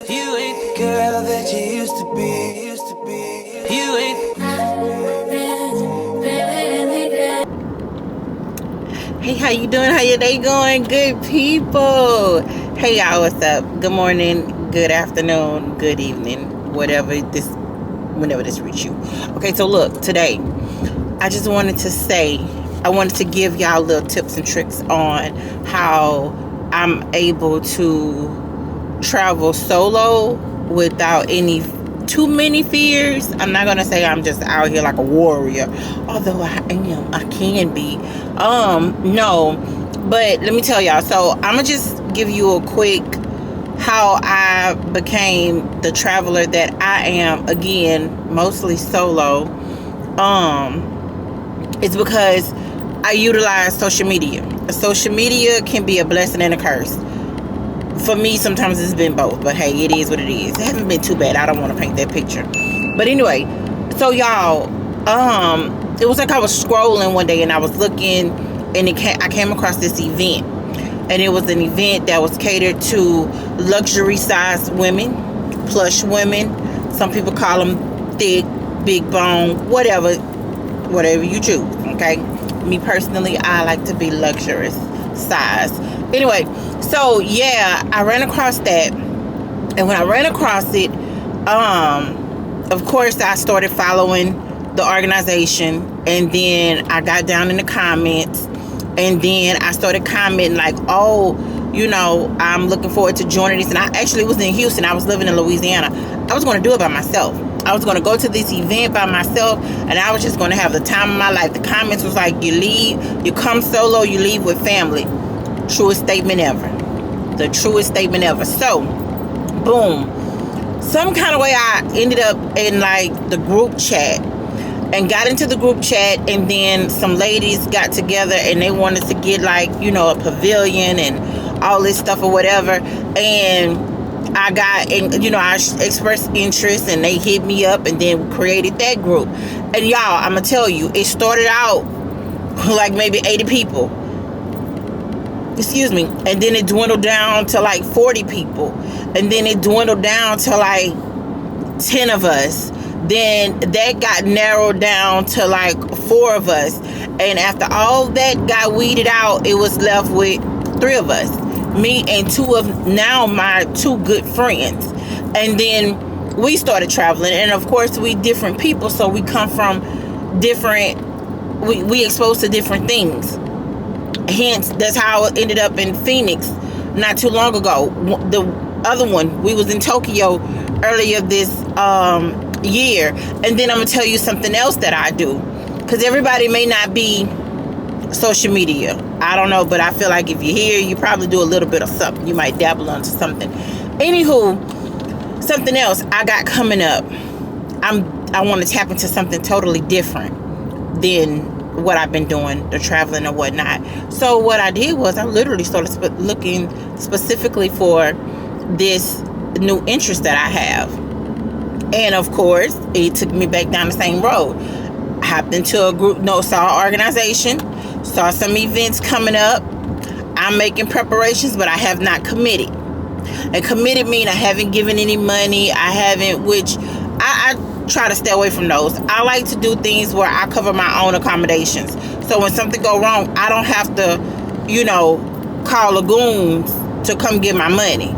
You ain't the girl that you used to be. You ain't. Hey, how you doing? How your day going? Good people. Hey, y'all, what's up? Good morning, good afternoon, good evening, whenever this reaches you. Okay, so look, today, I just wanted to say, I wanted to give y'all little tips and tricks on how I'm able to travel solo without too many fears. I'm not gonna say I'm just out here like a warrior, although I can be. No, but let me tell y'all. So I'm gonna just give you a quick how I became the traveler that I am. Again, mostly solo. It's because I utilize social media. Social media can be a blessing and a curse. For me, sometimes it's been both, but hey, it is what it is. It hasn't been too bad. I don't want to paint that picture. But anyway, so y'all, it was like I was scrolling one day and I was looking, and I came across this event. And it was an event that was catered to luxury size women, plush women. Some people call them thick, big bone, whatever you choose, okay? Me personally, I like to be luxurious size. Anyway, so yeah, I ran across that, and when I ran across it, of course I started following the organization, and then I got down in the comments, and then I started commenting like, oh, I'm looking forward to joining this. And I actually was in Houston. I was living in Louisiana. I was going to do it by myself. I was going to go to this event by myself, and I was just going to have the time of my life. The comments was like, you come solo, you leave with family. Truest statement ever. The truest statement ever. So, boom. Some kind of way I ended up in like the group chat, and got into the group chat, and then some ladies got together and they wanted to get like, a pavilion and all this stuff or whatever. And I expressed interest, and they hit me up, and then we created that group. And y'all, I'm gonna tell you, it started out like maybe 80 people. Excuse me. And then it dwindled down to like 40 people. And then it dwindled down to like 10 of us. Then that got narrowed down to like 4 of us. And after all that got weeded out, it was left with 3 of us. Me and 2 of now my 2 good friends. And then we started traveling. And of course, we different people. So we come from different, we exposed to different things. Hence, that's how it ended up in Phoenix not too long ago. The other one, we was in Tokyo earlier this year. And then I'm going to tell you something else that I do. Because everybody may not be social media. I don't know, but I feel like if you're here, you probably do a little bit of something. You might dabble into something. Anywho, something else I got coming up. I want to tap into something totally different than what I've been doing, the traveling and whatnot. So what I did was I literally started looking specifically for this new interest that I have. And of course, it took me back down the same road. I hopped into a group, saw an organization, saw some events coming up. I'm making preparations, but I have not committed. And committed mean I haven't given any money. I haven't, which I try to stay away from those. I like to do things where I cover my own accommodations. So when something go wrong, I don't have to, call lagoons to come get my money.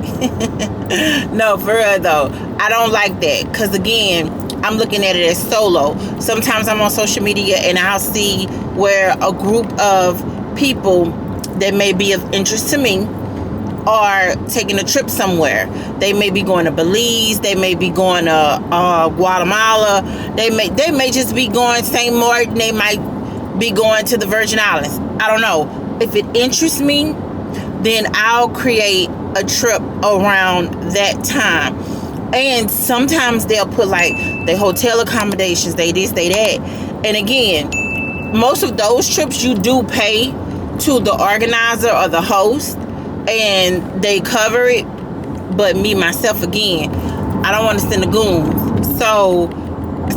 No, for real though. I don't like that. Because again, I'm looking at it as solo. Sometimes I'm on social media and I'll see where a group of people that may be of interest to me are taking a trip somewhere. They may be going to Belize. They may be going to Guatemala. They may just be going St. Martin. They might be going to the Virgin Islands. I don't know. If it interests me, then I'll create a trip around that time. And sometimes they'll put like the hotel accommodations, they this, they that. And again, most of those trips you do pay to the organizer or the host, and they cover it. But me, myself, again, I don't want to send the goons. So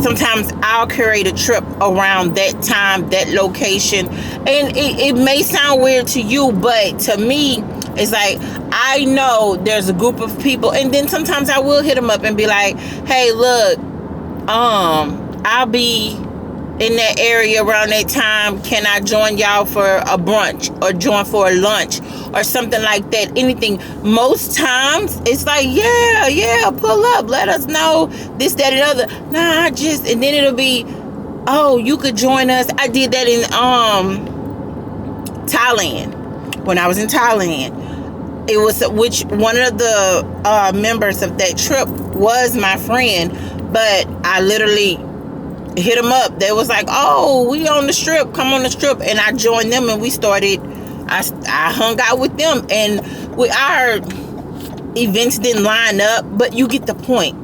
sometimes I'll curate a trip around that time, that location. And it may sound weird to you, but to me, It's like, I know there's a group of people, and then sometimes I will hit them up and be like, hey, look, I'll be in that area around that time. Can I join y'all for a brunch or join for a lunch or something like that? Anything. Most times it's like, yeah, pull up, let us know this, that, and other. Nah, and then it'll be, oh, you could join us. I did that in Thailand. When I was in Thailand, it was one of the members of that trip was my friend, but I literally hit them up. They was like, oh, we on the strip, come on the strip. And I joined them, and I hung out with them, and our events didn't line up, but you get the point.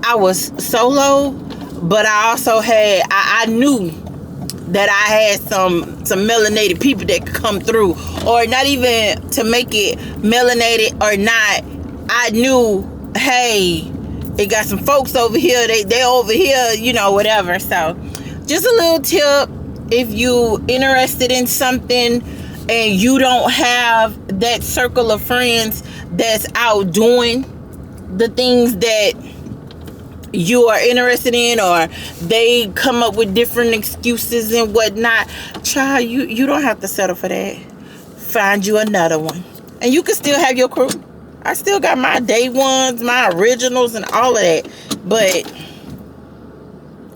I was solo, but I also I knew that I had some melanated people that could come through, or not even to make it melanated or not. I knew, hey, they got some folks over here. They over here, whatever. So, just a little tip: if you interested in something and you don't have that circle of friends that's out doing the things that you are interested in, or they come up with different excuses and whatnot, child, you don't have to settle for that. Find you another one, and you can still have your crew. I still got my day ones, my originals, and all of that. But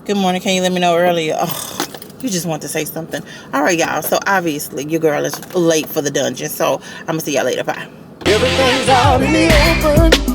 good morning. Can you let me know earlier? Oh, you just want to say something. All right, y'all. So obviously your girl is late for the dungeon, so I'm gonna see y'all later. Bye. Everything's out in the open.